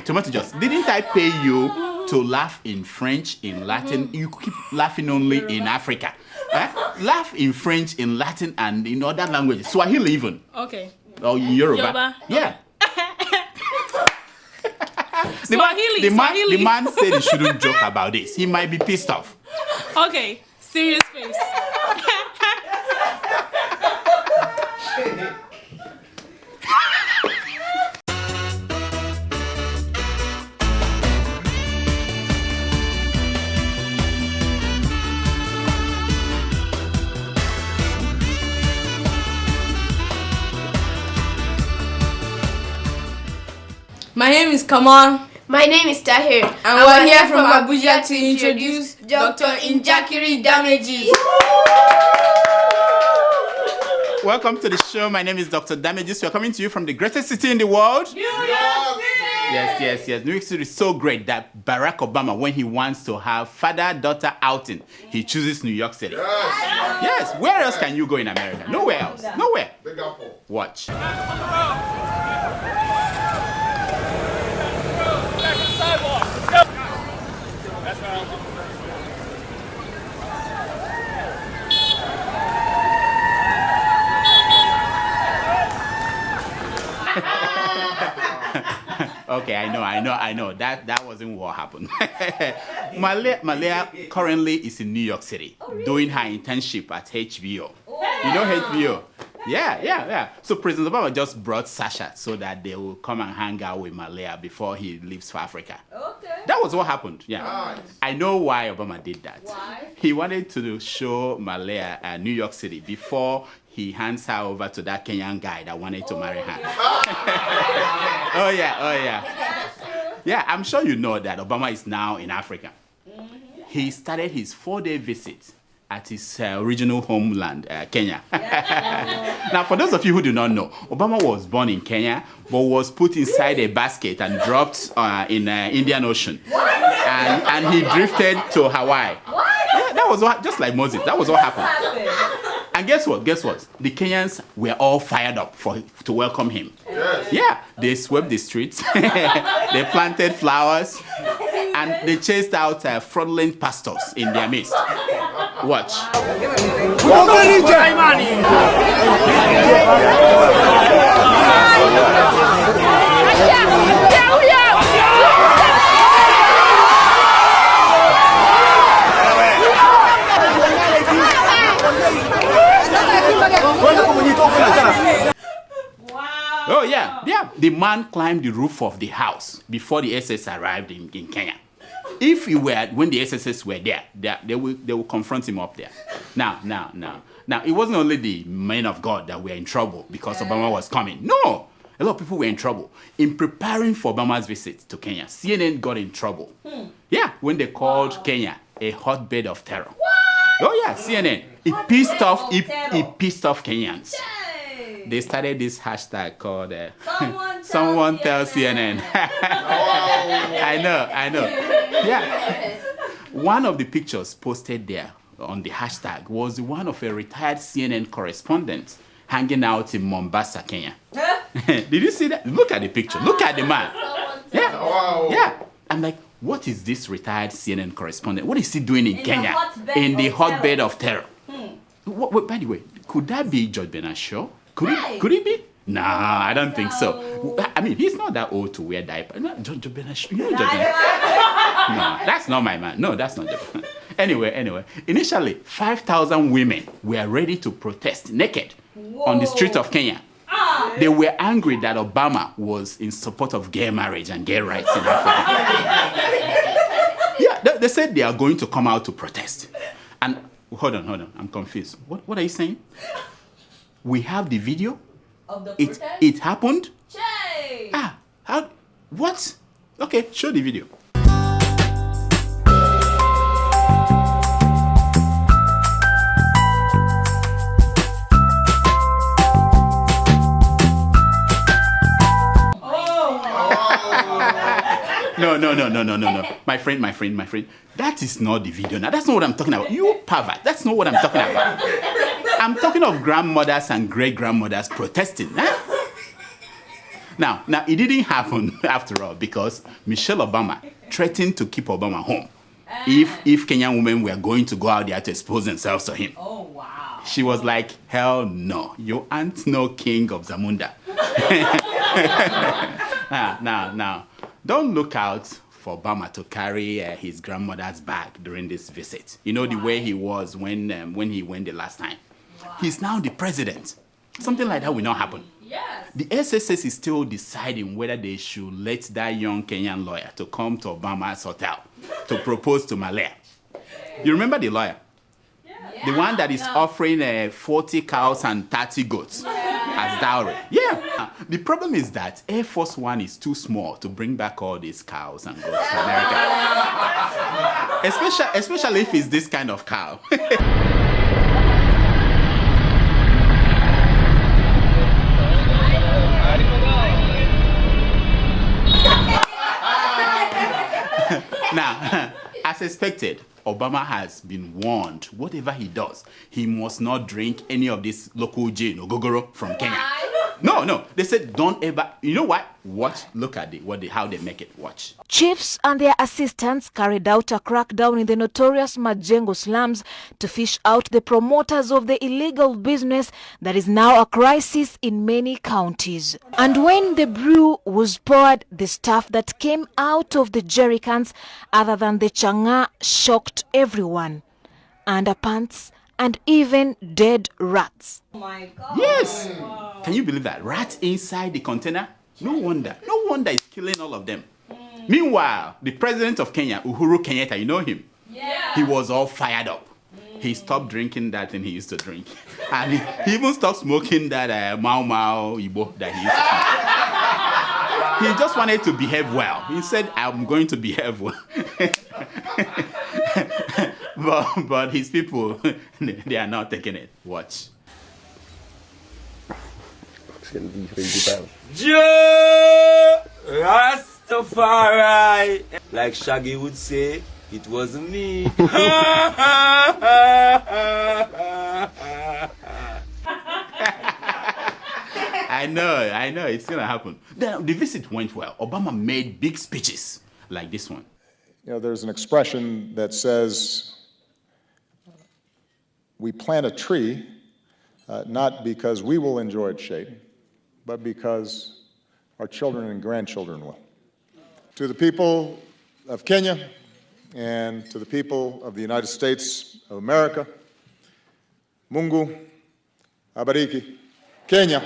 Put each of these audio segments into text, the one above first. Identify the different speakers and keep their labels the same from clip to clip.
Speaker 1: Tomato Juice, didn't I pay you to laugh in French, in Latin? You keep laughing only in Africa. Laugh in French, in Latin, and in other languages. Swahili even.
Speaker 2: Okay.
Speaker 1: Or in Yoruba. Yeah.
Speaker 2: Swahili.
Speaker 1: The man said he shouldn't joke about this. He might be pissed off.
Speaker 2: Okay. Serious face.
Speaker 3: My name is Kamal.
Speaker 4: My name is Tahir.
Speaker 3: And we're here from Abuja to introduce Dr. Injakiri Damages.
Speaker 1: Welcome to the show. My name is Dr. Damages. We're coming to you from the greatest city in the world.
Speaker 4: New York City!
Speaker 1: Yes. New York City is so great that Barack Obama, when he wants to have father-daughter outing, he chooses New York City. Yes. Where else can you go in America? Nowhere else. Nowhere. Watch. Okay, I know. That wasn't what happened. Malaya currently is in New York City doing her internship at HBO. You know HBO? Yeah. So President Obama just brought Sasha so that they will come and hang out with Malaya before he leaves for Africa. Okay. That was what happened. Yeah. Nice. I know why Obama did that. Why? He wanted to show Malaya New York City before he hands her over to that Kenyan guy that wanted to marry her. Oh yeah. Yeah, I'm sure you know that Obama is now in Africa. Mm-hmm. He started his 4-day visit at his original homeland, Kenya. Now, for those of you who do not know, Obama was born in Kenya, but was put inside a basket and dropped in the Indian Ocean. And he drifted to Hawaii. Yeah, that was what, just like Moses, that was what happened. And guess what? The Kenyans were all fired up to welcome him. Yes. Yeah, they swept the streets, they planted flowers, and they chased out fraudulent pastors in their midst. Watch. Oh yeah. The man climbed the roof of the house before the SS arrived in Kenya. If when the SSS were there, they will confront him up there. Now, it wasn't only the men of God that were in trouble because Obama was coming. No, a lot of people were in trouble. In preparing for Obama's visit to Kenya, CNN got in trouble. Yeah, when they called Kenya a hotbed of terror. What? Oh yeah, CNN. It pissed off Kenyans. They started this hashtag called Someone Tell CNN. I know. Yeah. One of the pictures posted there on the hashtag was one of a retired CNN correspondent hanging out in Mombasa, Kenya. Did you see that? Look at the picture. Look at the man. Yeah. I'm like, what is this retired CNN correspondent? What is he doing in Kenya? In the hotbed of terror. What, by the way, could that be George Bernard Shaw? Could it be? Nah, I don't think so. I mean, he's not that old to wear diapers. George Bernard Shaw. You know George Bernard? No, that's not my man. No, that's not George. Anyway, initially, 5,000 women were ready to protest naked on the streets of Kenya. They were angry that Obama was in support of gay marriage and gay rights in Africa. Yeah, they said they are going to come out to protest. And hold on, I'm confused. What are you saying? We have the video
Speaker 3: Of the protest?
Speaker 1: It happened?
Speaker 3: Jay!
Speaker 1: How? What? Okay, show the video. No. My friend. That is not the video. Now, that's not what I'm talking about. You pervert. That's not what I'm talking about. I'm talking of grandmothers and great-grandmothers protesting. Huh? Now, it didn't happen after all because Michelle Obama threatened to keep Obama home if Kenyan women were going to go out there to expose themselves to him.
Speaker 3: Oh, wow.
Speaker 1: She was like, hell no, you aren't no king of Zamunda. Now, don't look out for Obama to carry his grandmother's bag during this visit. You know, the way he was when he went the last time. Wow. He's now the president. Something like that will not happen.
Speaker 3: Yes.
Speaker 1: The SSS is still deciding whether they should let that young Kenyan lawyer to come to Obama's hotel to propose to Malaya. You remember the lawyer? Yeah. The one that is offering 40 cows and 30 goats as dowry. Yeah. The problem is that Air Force One is too small to bring back all these cows and goats to America. Especially if it's this kind of cow. Now, as expected, Obama has been warned, whatever he does, he must not drink any of this local gin or gogoro from Kenya. No. They said don't ever. You know what? Watch. Look at how they make it. Watch.
Speaker 5: Chiefs and their assistants carried out a crackdown in the notorious Majengo slums to fish out the promoters of the illegal business that is now a crisis in many counties. And when the brew was poured, the stuff that came out of the jerrycans, other than the changa, shocked everyone. Underpants and even dead rats.
Speaker 3: Oh my God.
Speaker 1: Yes. Wow. Can you believe that? Rats inside the container? No wonder it's killing all of them. Meanwhile, the president of Kenya, Uhuru Kenyatta, you know him?
Speaker 3: Yeah.
Speaker 1: He was all fired up. He stopped drinking that thing he used to drink. And he even stopped smoking that Mau Mau Igbo that he used to smoke. He just wanted to behave well. He said, I'm going to behave well. but his people, they are not taking it. Watch.
Speaker 6: Joe Rastafari. Like Shaggy would say, it wasn't me.
Speaker 1: I know, it's gonna happen. The visit went well. Obama made big speeches like this one.
Speaker 7: You know, there's an expression that says, we plant a tree not because we will enjoy its shade, but because our children and grandchildren will. To the people of Kenya and to the people of the United States of America, Mungu abariki Kenya.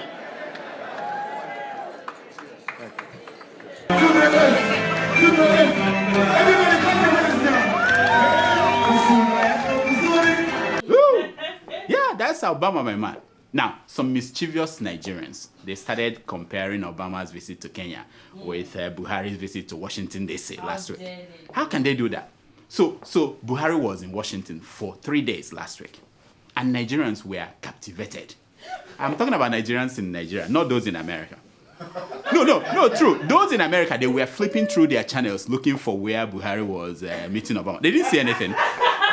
Speaker 1: Yeah, that's Obama, my man. Now, some mischievous Nigerians, they started comparing Obama's visit to Kenya with Buhari's visit to Washington, D.C. last week. How can they do that? So Buhari was in Washington for 3 days last week, and Nigerians were captivated. I'm talking about Nigerians in Nigeria, not those in America. No, true. Those in America, they were flipping through their channels looking for where Buhari was meeting Obama. They didn't see anything.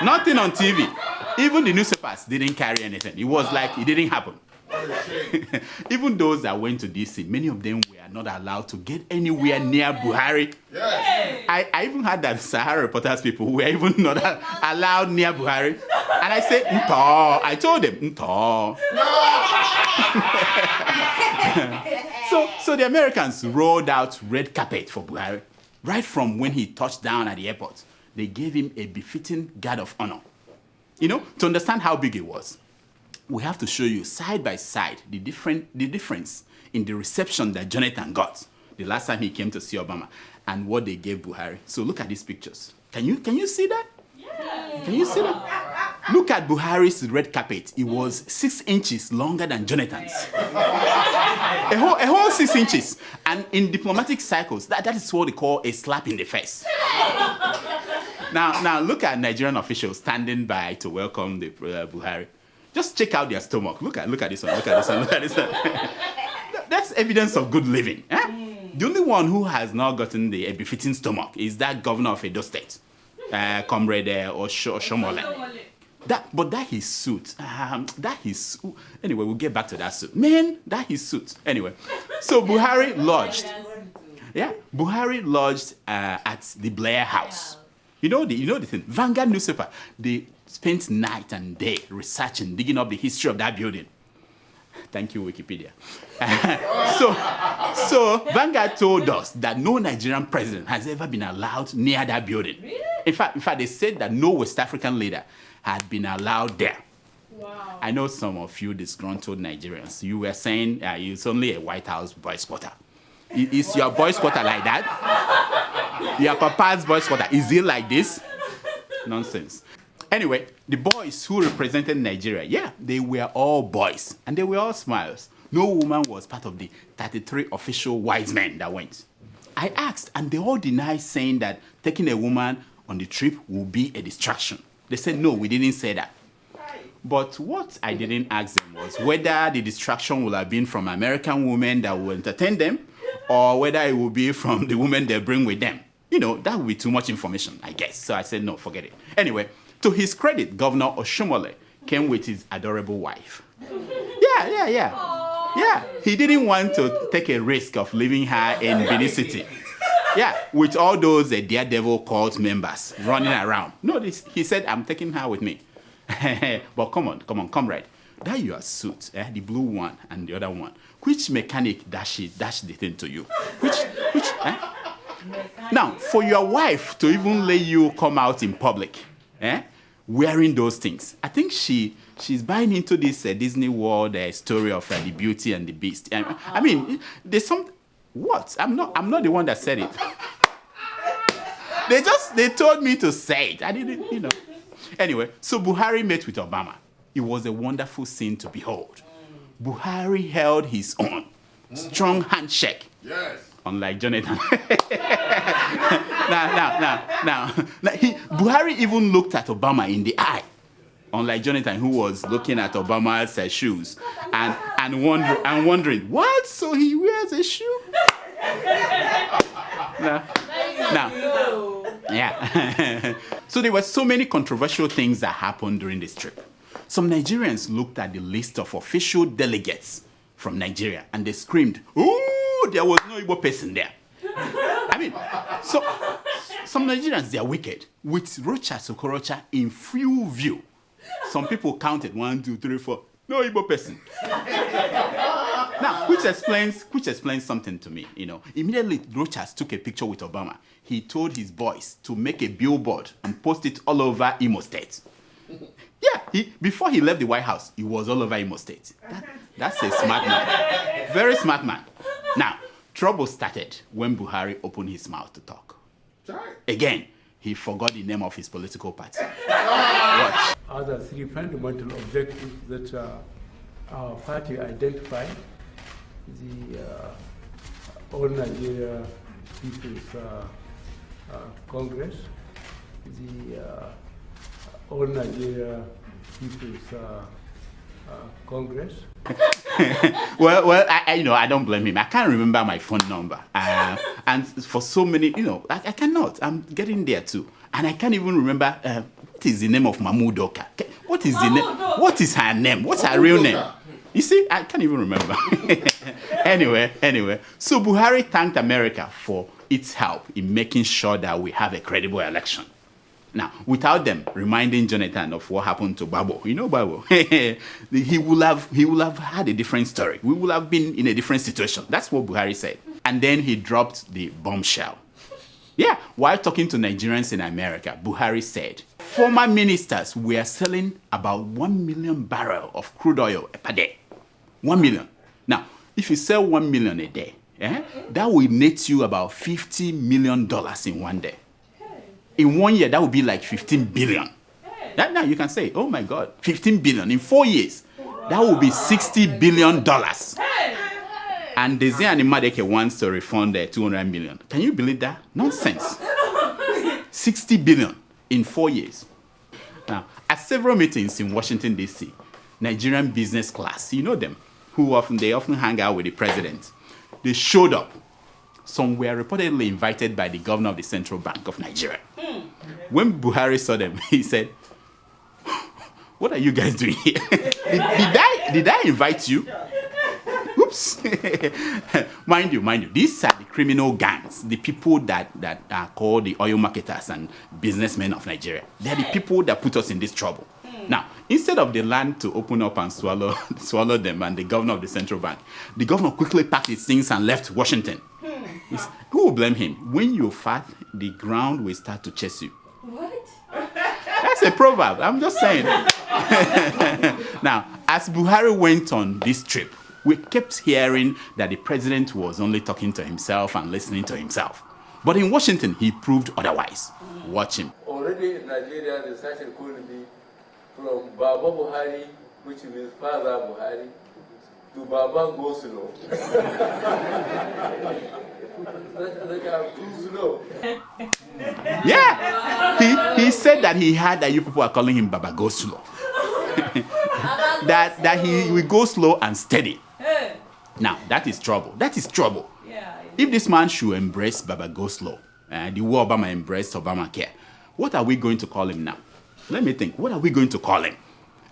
Speaker 1: Nothing on TV. Even the newspapers didn't carry anything. It was like it didn't happen. Even those that went to DC, many of them were not allowed to get anywhere near Buhari. Yes. I even had that Sahara Reporters people who were even not allowed near Buhari. And I said, Nto. I told them, Nto. So the Americans rolled out red carpet for Buhari. Right from when he touched down at the airport, they gave him a befitting guard of honor. You know, to understand how big it was, we have to show you side by side the difference in the reception that Jonathan got the last time he came to see Obama and what they gave Buhari. So look at these pictures. Can you see that? Yeah. Can you see that? Look at Buhari's red carpet. It was 6 inches longer than Jonathan's. A whole 6 inches. And in diplomatic cycles, that is what they call a slap in the face. Now look at Nigerian officials standing by to welcome the Buhari. Just check out their stomach. Look at this one. Look at this one. That's evidence of good living. Eh? The only one who has not gotten a befitting stomach is that governor of Edo State, Comrade Oshomole. That his suit. Anyway, we'll get back to that suit. Man, that his suit. Anyway, so Buhari lodged. Yeah, Buhari lodged at the Blair House. You know the thing. Vanguard newspaper. They spent night and day researching, digging up the history of that building. Thank you, Wikipedia. So Vanguard told us that no Nigerian president has ever been allowed near that building. Really? In fact, they said that no West African leader had been allowed there. Wow. I know some of you disgruntled Nigerians. You were saying it's only a White House boy squatter. Is your boy squatter like that? Your papa's boy squatter, is he like this? Nonsense. Anyway, the boys who represented Nigeria, they were all boys, and they were all smiles. No woman was part of the 33 official wise men that went. I asked, and they all denied saying that taking a woman on the trip will be a distraction. They said, no, we didn't say that. But what I didn't ask them was whether the distraction would have been from American women that will entertain them, or whether it will be from the women they bring with them. That would be too much information, I guess. So I said, no, forget it. Anyway, to his credit, Governor Oshomole came with his adorable wife. Yeah, he didn't want to take a risk of leaving her in Benin City. Yeah, with all those daredevil cult members running around. No, he said, I'm taking her with me. But come on, comrade. That your suit, the blue one and the other one. Which mechanic dashed the thing to you? Which? Now, for your wife to even let you come out in public, wearing those things, I think she's buying into this Disney World story of the Beauty and the Beast. I mean, there's some. What? I'm not the one that said it. They told me to say it. I didn't, Anyway, so Buhari met with Obama. It was a wonderful scene to behold. Buhari held his own. Strong handshake. Yes. Unlike Jonathan. Now, Buhari even looked at Obama in the eye. Unlike Jonathan, who was looking at Obama's shoes and wondering, what? So he wears a shoe? Yeah. So there were so many controversial things that happened during this trip. Some Nigerians looked at the list of official delegates from Nigeria and they screamed, "Ooh, there was no Igbo person there." I mean, so some Nigerians, they are wicked. With Rocha Sokorocha in full view, some people counted 1, 2, 3, 4. No Igbo person. Now, which explains something to me. Immediately Rochas took a picture with Obama. He told his boys to make a billboard and post it all over Imo State. Yeah, before he left the White House, he was all over Imo State. That's a smart man. Very smart man. Now, trouble started when Buhari opened his mouth to talk. Again, he forgot the name of his political party. Watch.
Speaker 8: Other three fundamental objectives that our party identified: the All Nigeria People's Congress, the All Nigeria People's Congress.
Speaker 1: well, I don't blame him. I can't remember my phone number, and for so many, I cannot. I'm getting there too, and I can't even remember what is the name of Mamudoka. What is the name? What is her name? What's her real name? You see, I can't even remember. Anyway, so Buhari thanked America for its help in making sure that we have a credible election. Now, without them reminding Jonathan of what happened to Babo, Babo, he will have had a different story. We will have been in a different situation. That's what Buhari said. And then he dropped the bombshell. Yeah, while talking to Nigerians in America, Buhari said, former ministers were selling about 1 million barrels of crude oil per day. 1 million. Now, if you sell 1 million a day, that will net you about $50 million in one day. In 1 year, that would be like 15 billion. Now you can say, oh my God, 15 billion. In 4 years, that would be $60 billion. And Desi and Madeke wants to refund their 200 million. Can you believe that? Nonsense. 60 billion in 4 years. Now, at several meetings in Washington, D.C., Nigerian business class, you know them, they often hang out with the president. They showed up. Some were reportedly invited by the governor of the Central Bank of Nigeria. When Buhari saw them, he said, What are you guys doing here? did I invite you? Oops. Mind you, these are the criminal gangs, the people that are called the oil marketers and businessmen of Nigeria. They're the people that put us in this trouble. Now, instead of the land to open up and swallow them and the governor of the central bank, the governor quickly packed his things and left Washington. Who will blame him? When you fart, the ground will start to chase you.
Speaker 3: What?
Speaker 1: That's a proverb. I'm just saying. Now, as Buhari went on this trip, we kept hearing that the president was only talking to himself and listening to himself. But in Washington, he proved otherwise. Watch him.
Speaker 8: Already in Nigeria, they started calling me from Baba Buhari, which means Father Buhari, to Baba go slow. Like I'm too slow.
Speaker 1: Yeah. He said that he heard that you people are calling him Baba Go Slow. that he will go slow and steady. Now, that is trouble. That is trouble. If this man should embrace Baba Go Slow, the way Obama embraced Obamacare, what are we going to call him now? Let me think. What are we going to call him?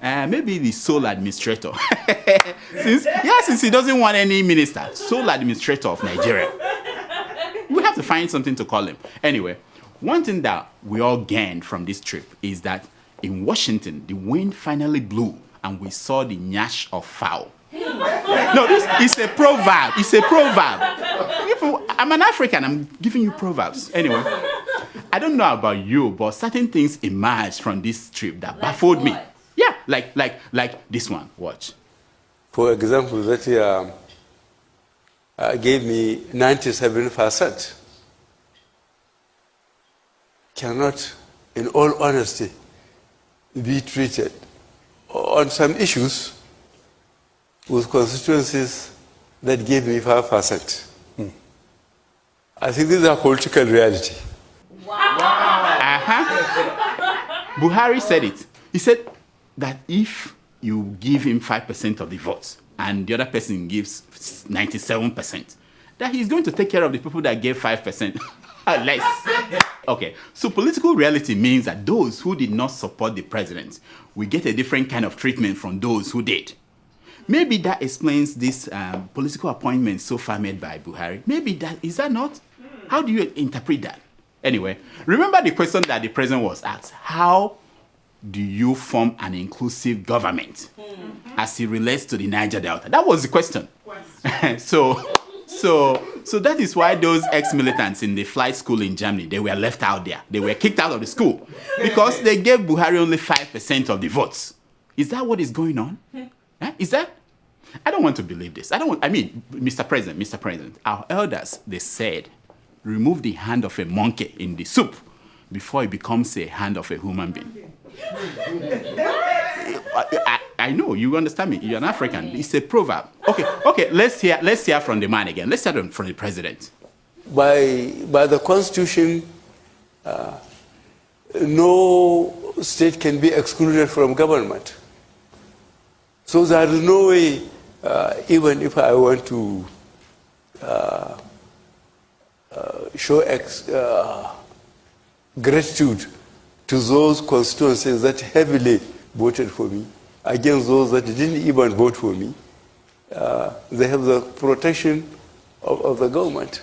Speaker 1: Maybe the sole administrator. since he doesn't want any minister, sole administrator of Nigeria. We have to find something to call him. Anyway, one thing that we all gained from this trip is that in Washington, the wind finally blew and we saw the nyash of fowl. No, this is a proverb. It's a proverb. I'm an African. I'm giving you proverbs. Anyway, I don't know about you, but certain things emerged from this trip that baffled me. Yeah, like this one. Watch.
Speaker 8: For example, that gave me 97%. Cannot, in all honesty, be treated on some issues with constituencies that gave me 5%. I think this is a political reality.
Speaker 1: Buhari said it. He said that if you give him 5% of the votes and the other person gives 97%, that he's going to take care of the people that gave 5% less. Okay, so political reality means that those who did not support the president will get a different kind of treatment from those who did. Maybe that explains this political appointment so far made by Buhari. Maybe that, is that not? How do you interpret that? Anyway, remember the question that the president was asked. How do you form an inclusive government as it relates to the Niger Delta? That was the question. So that is why those ex-militants in the flight school in Germany, they were left out there. They were kicked out of the school because they gave Buhari only 5% of the votes. Is that what is going on? Is that? I don't want to believe this. Mr. President, our elders, they said, remove the hand of a monkey in the soup before it becomes a hand of a human being. I know, you understand me. You're an African. It's a proverb. Okay, let's hear from the man again. Let's hear from the president.
Speaker 8: By the Constitution, no state can be excluded from government. So there is no way, even if I want to show gratitude to those constituencies that heavily voted for me, against those that didn't even vote for me, they have the protection of the government.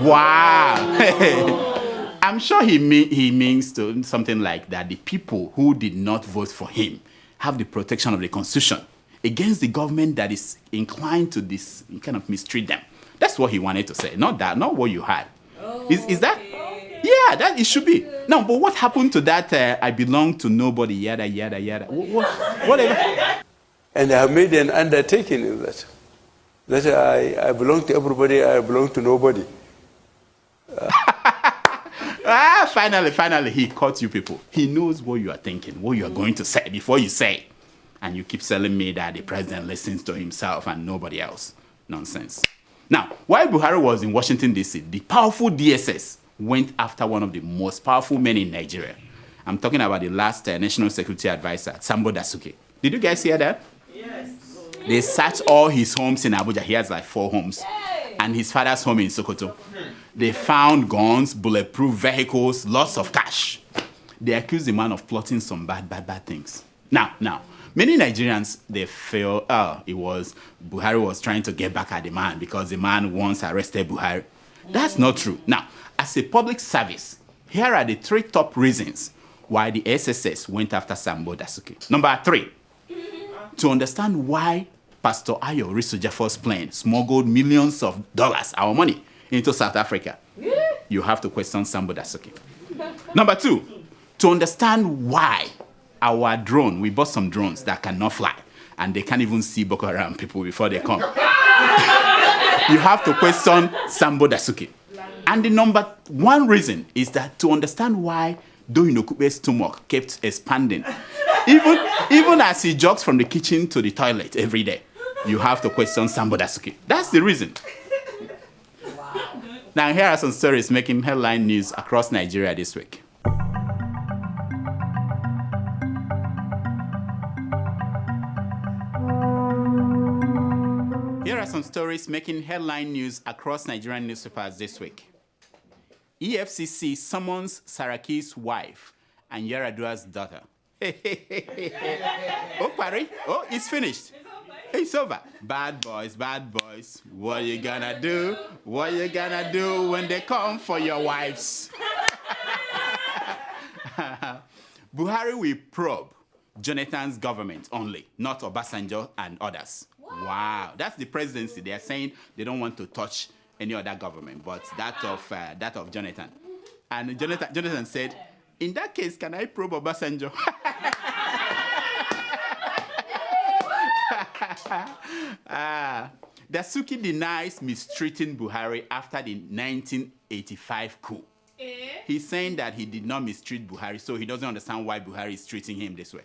Speaker 1: Wow. I'm sure he means to something like that. The people who did not vote for him have the protection of the Constitution against the government that is inclined to this kind of mistreat them. That's what he wanted to say. Not what you had. Is that? Yeah, that it should be. No, but what happened to that I belong to nobody, yada, yada, yada. Whatever.
Speaker 8: And I have made an undertaking in that. That I belong to everybody, I belong to nobody.
Speaker 1: Finally, he caught you people. He knows what you are thinking, what you are going to say before you say. And you keep telling me that the president listens to himself and nobody else. Nonsense. Now, while Buhari was in Washington, D.C., the powerful DSS went after one of the most powerful men in Nigeria. I'm talking about the last National Security Advisor, Sambo Dasuki. Did you guys hear that? Yes. They searched all his homes in Abuja. He has like 4 homes. And his father's home in Sokoto. They found guns, bulletproof vehicles, lots of cash. They accused the man of plotting some bad things. Now, many Nigerians, they feel, Buhari was trying to get back at the man because the man once arrested Buhari. That's not true. Now, as a public service, here are the 3 top reasons why the SSS went after Sambo Dasuki. Number 3, to understand why Pastor Ayo Risojafo's plane smuggled millions of dollars, our money, into South Africa, you have to question Sambo Dasuki. Number 2, to understand why our drone, we bought some drones that cannot fly, and they can't even see Boko Haram people before they come. You have to question Sambo Dasuki. And the number 1 reason is that to understand why Doyin Okupe's stomach kept expanding, even as he jogs from the kitchen to the toilet every day, you have to question Sambo Dasuki. That's the reason. Wow. Now, here are some stories making headline news across Nigeria this week. Here are some stories making headline news across Nigerian newspapers this week. EFCC summons Saraki's wife and Yaradua's daughter. Oh, Pari. Oh, it's finished. It's over. Bad boys, what you gonna do? What you gonna do when they come for your wives? Buhari will probe Jonathan's government only, not Obasanjo and others. Wow, that's the presidency. They are saying they don't want to touch any other government, but that of Jonathan. And Jonathan said, in that case, can I probe Obasanjo? Dasuki denies mistreating Buhari after the 1985 coup. He's saying that he did not mistreat Buhari, so he doesn't understand why Buhari is treating him this way.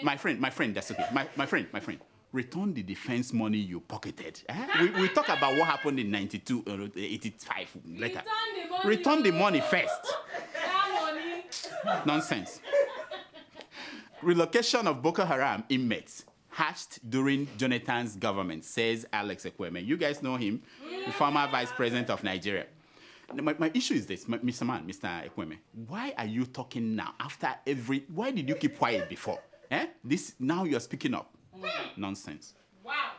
Speaker 1: My friend, Dasuki, my friend, return the defense money you pocketed. We talk about what happened in 92 or 85 later. Return the money first. Nonsense. Relocation of Boko Haram inmates hatched during Jonathan's government, says Alex Ekweme. You guys know him, the former vice president of Nigeria. My issue is this, Mr. Ekweme. Why are you talking now after why did you keep quiet before? Now you're speaking up. Nonsense. Wow.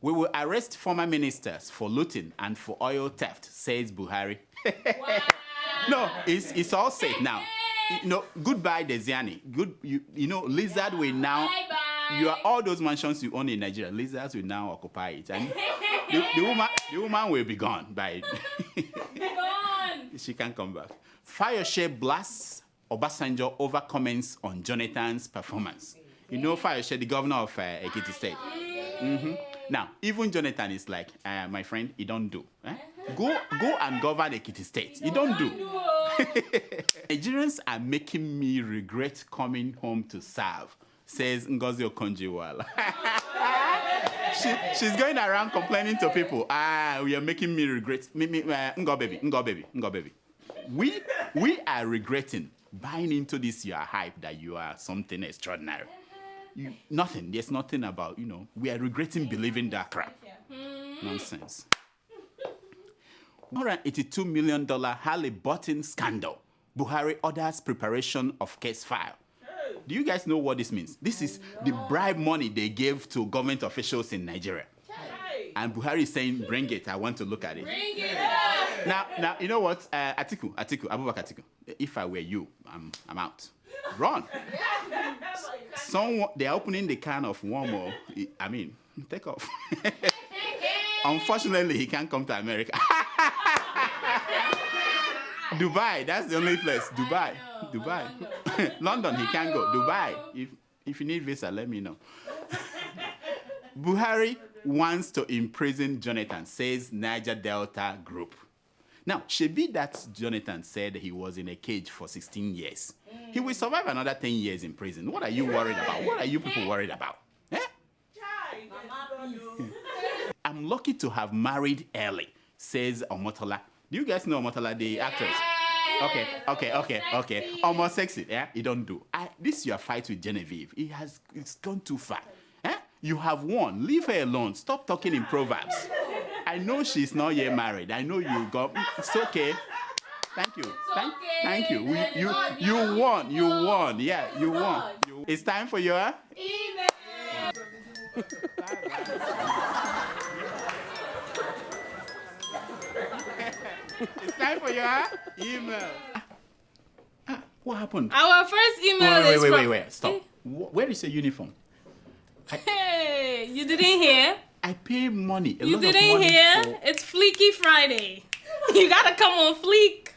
Speaker 1: We will arrest former ministers for looting and for oil theft, says Buhari. Wow. No, it's all safe now. Goodbye, Desiani. Lizard will now. Bye-bye. All those mansions you own in Nigeria, lizards will now occupy it, and the woman will be gone by. She can't come back. Fayose blasts Obasanjo over comments on Jonathan's performance. Fayose, the governor of Ekiti State. Mm-hmm. Now, even Jonathan is like, my friend, he don't do. Go and govern Ekiti State. He don't do. Nigerians are making me regret coming home to serve, says Ngozi Okonjo-Iweala. She's going around complaining to people, we are making me regret. Ngo baby. We are regretting buying into this your hype that you are something extraordinary. There's nothing about, we are regretting believing that crap. Nonsense. $182 million Halliburton scandal. Buhari orders preparation of case file. Do you guys know what this means? This is the bribe money they gave to government officials in Nigeria. And Buhari is saying, bring it, I want to look at it. Bring it up. Now, you know what? Atiku, Abubakar Atiku, if I were you, I'm out. Run. They're opening the can of wormhole. Take off. Unfortunately, he can't come to America. Dubai, that's the only place. Dubai. London, he can't go. Dubai, if you need visa, let me know. Buhari wants to imprison Jonathan, says Niger Delta Group. Now, shebi that Jonathan said he was in a cage for 16 years. He will survive another 10 years in prison. What are you worried about? What are you people worried about? I'm lucky to have married early, says Omotola. Do you guys know Omotola, the actress? Okay. Almost sexy, yeah? You don't do. This your fight with Genevieve. It's gone too far. You have won. Leave her alone. Stop talking in proverbs. I know she's not yet married. I know you got. It's okay. Thank you. Thank you. You won. You won. Yeah, you won. It's time for your
Speaker 3: Email.
Speaker 1: It's time for your email. What happened?
Speaker 2: Our first email is from...
Speaker 1: Wait. Stop. Where is your uniform?
Speaker 2: Hey, you didn't hear?
Speaker 1: I pay money.
Speaker 2: You didn't hear? It's Fleeky Friday. You gotta come on fleek.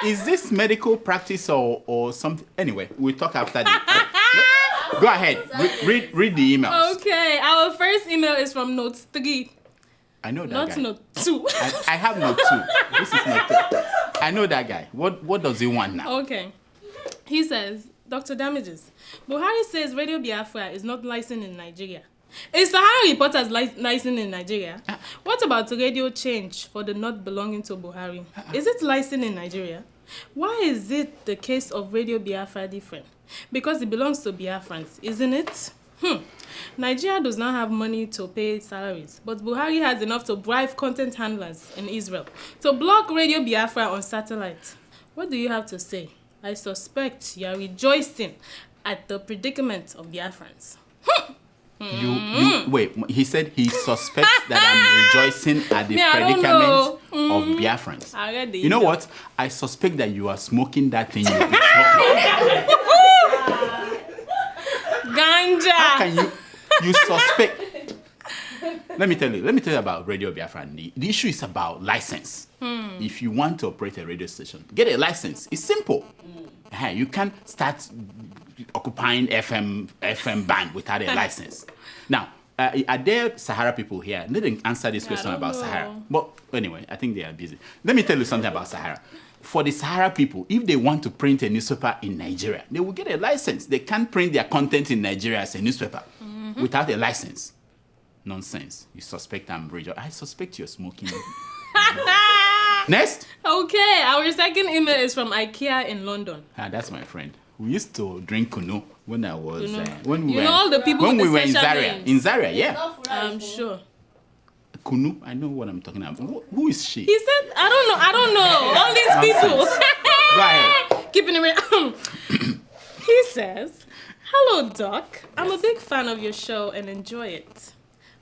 Speaker 1: Is this medical practice or something? Anyway, we'll talk after this. Go ahead. Read the emails.
Speaker 2: Okay, our first email is from Note 3.
Speaker 1: I know that
Speaker 2: Not
Speaker 1: guy.
Speaker 2: Note 2.
Speaker 1: I have Note 2. This is Note 3. I know that guy. What does he want now?
Speaker 2: Okay. He says, Dr. Damages, Buhari says Radio Biafra is not licensed in Nigeria. Is Sahara Reporters licensed in Nigeria? What about Radio Change for the not belonging to Buhari? Is it licensed in Nigeria? Why is it the case of Radio Biafra different? Because it belongs to Biafrans, isn't it? Nigeria does not have money to pay salaries, but Buhari has enough to bribe content handlers in Israel to block Radio Biafra on satellite. What do you have to say? I suspect you are rejoicing at the predicament of Biafrans.
Speaker 1: Wait, he said he suspects that I'm rejoicing at the predicament of Biafrans.
Speaker 2: I read the
Speaker 1: You know
Speaker 2: email.
Speaker 1: what? I suspect that you are smoking that thing you've been smoking.
Speaker 2: Ganja.
Speaker 1: How can you suspect? Let me tell you about Radio Biafra. The issue is about license. If you want to operate a radio station, get a license. It's simple. You can't start occupying FM band without a license. Now, are there Sahara people here? They didn't answer this question about
Speaker 2: know.
Speaker 1: Sahara. But anyway, I think they are busy. Let me tell you something about Sahara. For the Sahara people, if they want to print a newspaper in Nigeria, they will get a license. They can't print their content in Nigeria as a newspaper without a license. Nonsense. You suspect I'm rejoicing. I suspect you're smoking. Next.
Speaker 2: Okay, our second email is from IKEA in London.
Speaker 1: That's my friend. We used to drink kunu when I was
Speaker 2: When we were all the people
Speaker 1: when
Speaker 2: with
Speaker 1: we were in
Speaker 2: special
Speaker 1: Zaria.
Speaker 2: names.
Speaker 1: In Zaria, yeah.
Speaker 2: I'm sure.
Speaker 1: Kunu, I know what I'm talking about. Who is she?
Speaker 2: He said, I don't know. All these people.
Speaker 1: Go ahead.
Speaker 2: Keeping it real. He says, hello, Doc. I'm a big fan of your show and enjoy it.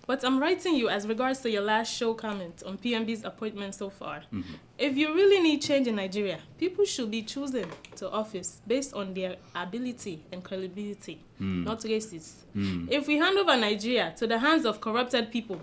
Speaker 2: But I'm writing you as regards to your last show comment on PMB's appointment so far. If you really need change in Nigeria, people should be chosen to office based on their ability and credibility, not races. If we hand over Nigeria to the hands of corrupted people,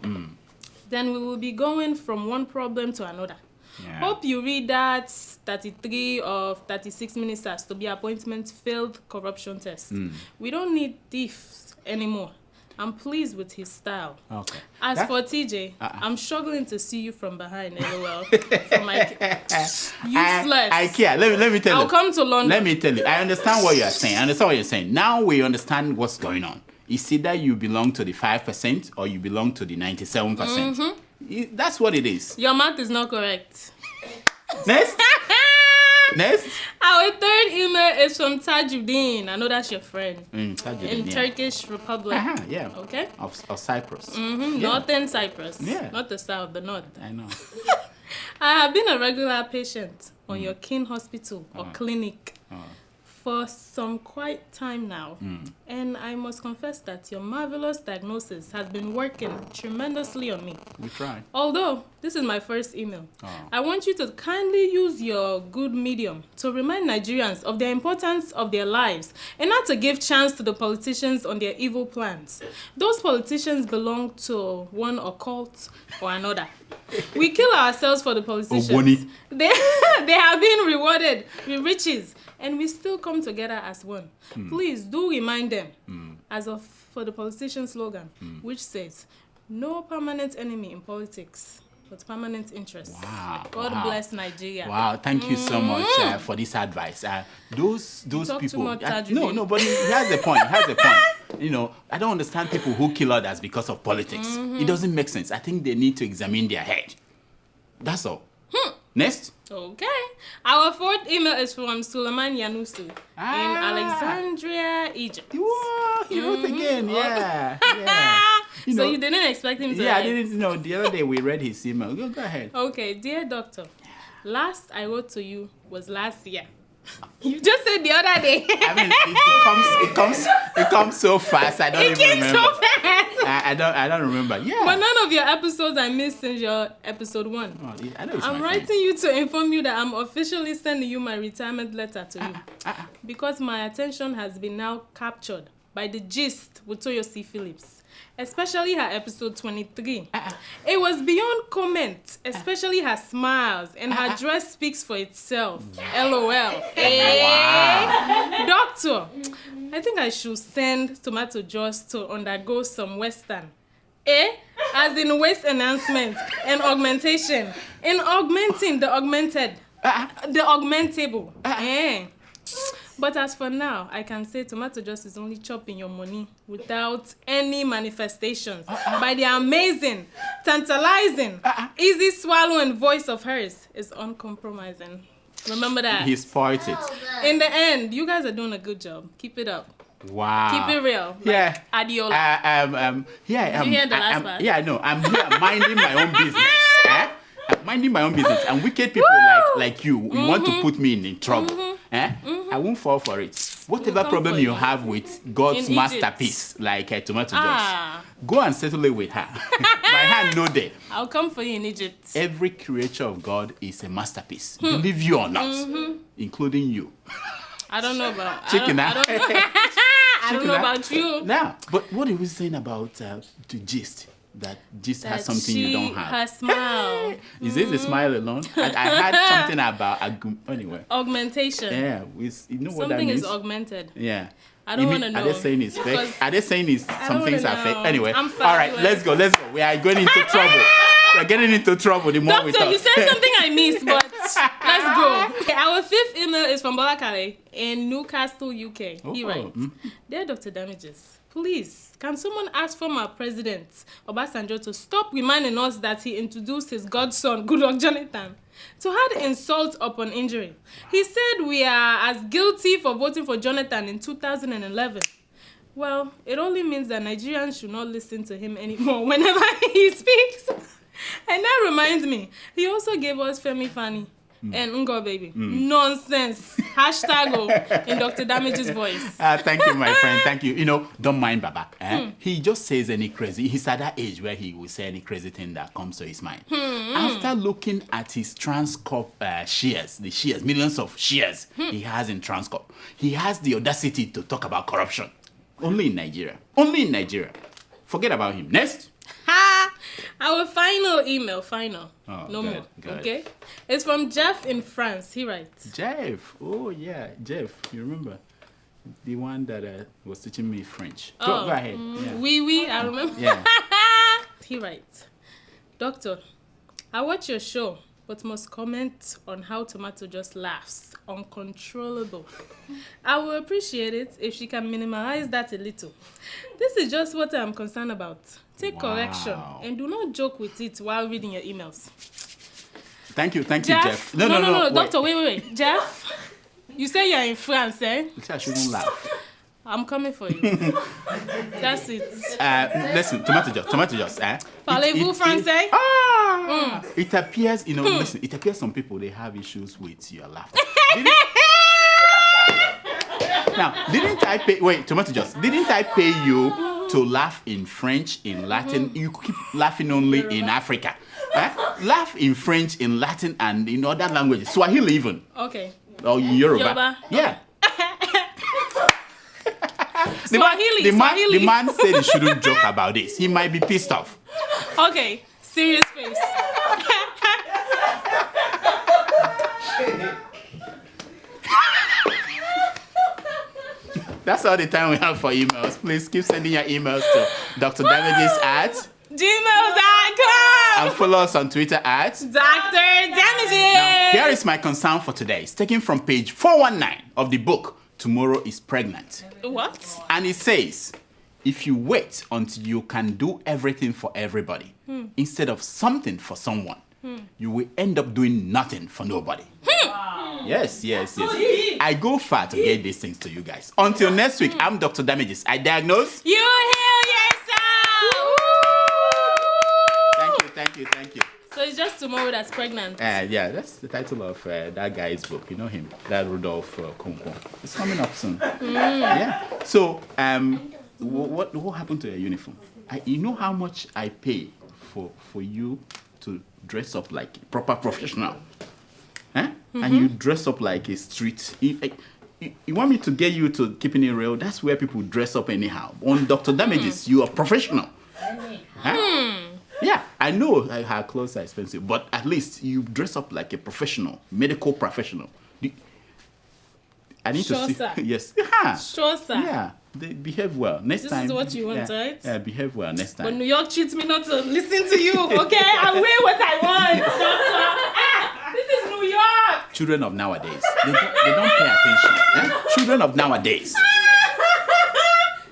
Speaker 2: then we will be going from one problem to another.
Speaker 1: Yeah.
Speaker 2: Hope you read that 33 of 36 ministers to be appointment failed corruption test. We don't need thieves anymore. I'm pleased with his style.
Speaker 1: Okay.
Speaker 2: As for TJ, I'm struggling to see you from behind, LOL. From my useless.
Speaker 1: IKEA, let me tell you.
Speaker 2: I'll come to London.
Speaker 1: Let me tell you. I understand what you're saying. Now we understand what's going on. It's either you belong to the 5% or you belong to the 97%. That's what it is.
Speaker 2: Your math is not correct.
Speaker 1: Next. Next.
Speaker 2: Our third email is from Tajuddin. I know that's your friend.
Speaker 1: Tajuddin,
Speaker 2: In
Speaker 1: yeah.
Speaker 2: Turkish Republic.
Speaker 1: Yeah.
Speaker 2: Okay?
Speaker 1: Of Cyprus.
Speaker 2: Northern Cyprus.
Speaker 1: Yeah.
Speaker 2: Not the south, the north.
Speaker 1: I know.
Speaker 2: I have been a regular patient on your King Hospital or clinic for some quite time now. And I must confess that your marvelous diagnosis has been working tremendously on me.
Speaker 1: We tried.
Speaker 2: Although, this is my first email. I want you to kindly use your good medium to remind Nigerians of the importance of their lives and not to give chance to the politicians on their evil plans. Those politicians belong to one occult or another. We kill ourselves for the politicians.
Speaker 1: Ogboni.
Speaker 2: They have been rewarded with riches, and we still come together as one. Please do remind them, as of for the politician slogan, which says, no permanent enemy in politics, but permanent interest.
Speaker 1: Wow.
Speaker 2: God bless Nigeria.
Speaker 1: Wow, thank you so much for this advice. Those
Speaker 2: talk too
Speaker 1: people.
Speaker 2: much, Tajuddin.
Speaker 1: No, but he has a point. You know, I don't understand people who kill others because of politics. It doesn't make sense. I think they need to examine their head. That's all. Next.
Speaker 2: Okay. Our fourth email is from Suleiman Yanusu in Alexandria, Egypt.
Speaker 1: Whoa, he wrote again. Yeah.
Speaker 2: So you didn't expect him to
Speaker 1: Yeah, I
Speaker 2: write?
Speaker 1: didn't know. The other day we read his email. Go ahead.
Speaker 2: Okay, dear doctor, last I wrote to you was last year. You just said the other day.
Speaker 1: I mean, it comes so fast. I don't
Speaker 2: It
Speaker 1: even
Speaker 2: came
Speaker 1: remember.
Speaker 2: so fast.
Speaker 1: I don't remember. Yeah.
Speaker 2: But none of your episodes I missed since your episode 1.
Speaker 1: Oh, yeah, I know it's
Speaker 2: I'm
Speaker 1: my
Speaker 2: writing
Speaker 1: friend.
Speaker 2: you to inform you that I'm officially sending you my retirement letter to you. Because my attention has been now captured by the gist with Toyosi Phillips, especially her episode 23. It was beyond comment, especially her smiles, and her dress speaks for itself. LOL. Doctor, I think I should send Tomato Joss to undergo some Western. As in waist enhancement and augmentation. In augmenting the augmented. The augmentable. But as for now, I can say Tomato Joss is only chopping your money without any manifestations by the amazing, tantalizing, easy swallowing voice of hers is uncompromising. Remember that.
Speaker 1: He spoiled it.
Speaker 2: In the end, you guys are doing a good job. Keep it up.
Speaker 1: Wow.
Speaker 2: Keep it real.
Speaker 1: Yeah.
Speaker 2: Adiola.
Speaker 1: Yeah.
Speaker 2: Did you hear the last part?
Speaker 1: Yeah, I know. I'm here minding my own business. I'm minding my own business. And wicked people like you want to put me in trouble. I won't fall for it. Whatever problem you have with God's
Speaker 2: In
Speaker 1: masterpiece, like Tomato Joss,
Speaker 2: Ah.
Speaker 1: go and settle it with her. My hand no there.
Speaker 2: I'll come for you in Egypt.
Speaker 1: Every creature of God is a masterpiece. Believe you or not, including you.
Speaker 2: I don't know about
Speaker 1: Chicken,
Speaker 2: I don't know. I don't know about you.
Speaker 1: Now, but what are we saying about the gist? That gist has something you don't have.
Speaker 2: Her smile.
Speaker 1: Is it the smile alone? I had something about anyway.
Speaker 2: Augmentation.
Speaker 1: Yeah, you know what that
Speaker 2: Something
Speaker 1: means?
Speaker 2: is augmented.
Speaker 1: Yeah.
Speaker 2: I don't want to know.
Speaker 1: Are they saying it's fake? Are they saying some things are fake?
Speaker 2: know.
Speaker 1: Anyway,
Speaker 2: I'm
Speaker 1: all right, let's go. We are going into trouble. We're getting into trouble the more we
Speaker 2: Doctor,
Speaker 1: talk.
Speaker 2: you said something I missed, but let's go. Okay, our 5th email is from Bola Kale in Newcastle, UK. He writes, Dear Dr. Damages, please, can someone ask former President Obasanjo to stop reminding us that he introduced his godson, Goodluck Jonathan, to add insult upon injury? He said we are as guilty for voting for Jonathan in 2011. Well, it only means that Nigerians should not listen to him anymore whenever he speaks. And that reminds me, he also gave us Femi Fani and Ngo Baby. Nonsense. # in Dr. Damage's voice.
Speaker 1: Thank you, my friend. Thank you. Don't mind Baba. He just says any crazy. He's at that age where he will say any crazy thing that comes to his mind. After looking at his Transcorp shares, the shares, millions of shares he has in Transcorp, he has the audacity to talk about corruption. Only in Nigeria. Only in Nigeria. Forget about him. Next.
Speaker 2: Our final email,
Speaker 1: Oh,
Speaker 2: no
Speaker 1: good,
Speaker 2: more,
Speaker 1: good.
Speaker 2: okay? It's from Jeff in France. He writes,
Speaker 1: Jeff. Oh, yeah. Jeff. You remember? The one that was teaching me French.
Speaker 2: Oh,
Speaker 1: Go ahead. Yeah.
Speaker 2: Oui, I remember.
Speaker 1: Yeah.
Speaker 2: He writes, Doctor, I watch your show, but must comment on how Tomato just laughs. Uncontrollable. I will appreciate it if she can minimize that a little. This is just what I'm concerned about. Take correction and do not joke with it while reading your emails.
Speaker 1: Thank you, Jeff.
Speaker 2: No,
Speaker 1: wait.
Speaker 2: Doctor, wait. Jeff, you say you're in France, eh?
Speaker 1: You say I shouldn't laugh.
Speaker 2: I'm coming for you. That's it.
Speaker 1: Listen, Tomato Joss.
Speaker 2: Parlez-vous français?
Speaker 1: It appears, listen, it appears some people, they have issues with your laughter. Didn't I pay, wait, Tomato Joss, didn't I pay you to laugh in French, in Latin? You keep laughing only in Africa. Laugh in French, in Latin, and in other languages. Swahili even.
Speaker 2: Okay.
Speaker 1: Or in Yoruba.
Speaker 2: Yoruba.
Speaker 1: Yeah.
Speaker 2: Swahili.
Speaker 1: The man said he shouldn't joke about this. He might be pissed off.
Speaker 2: Okay, serious face.
Speaker 1: That's all the time we have for emails. Please keep sending your emails to drdamages@gmail.com and follow us on Twitter at
Speaker 2: Dr. Damages.
Speaker 1: Now, here is my concern for today. It's taken from page 419 of the book, Tomorrow is Pregnant.
Speaker 2: What?
Speaker 1: And it says, if you wait until you can do everything for everybody, instead of something for someone, you will end up doing nothing for nobody. Yes. I go far to get these things to you guys. Until next week, I'm Dr. Damages. I diagnose.
Speaker 2: You heal yourself.
Speaker 1: Thank you, thank you.
Speaker 2: So it's just tomorrow that's pregnant.
Speaker 1: Yeah, that's the title of that guy's book. You know him, that Rudolph Konkon. It's coming up soon. Yeah. So, what happened to your uniform? You know how much I pay for you to dress up like a proper professional, huh? And you dress up like a street. You want me to get you to keeping it real? That's where people dress up anyhow. On Dr. Damages, you are professional. Huh? Yeah, I know her clothes are expensive, but at least you dress up like a professional, medical professional. I need to see.
Speaker 2: Sir.
Speaker 1: Yes.
Speaker 2: Sure, sir.
Speaker 1: Yeah, they behave well. Next time.
Speaker 2: This is what you want, right?
Speaker 1: Yeah, behave well next time.
Speaker 2: But New York treats me not to listen to you, okay? I wear what I want, doctor. This is New York.
Speaker 1: Children of nowadays, they don't pay attention. Eh? Children of nowadays.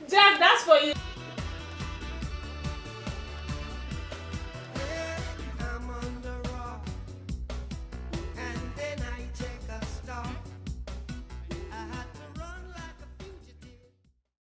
Speaker 2: Jack, that's for you.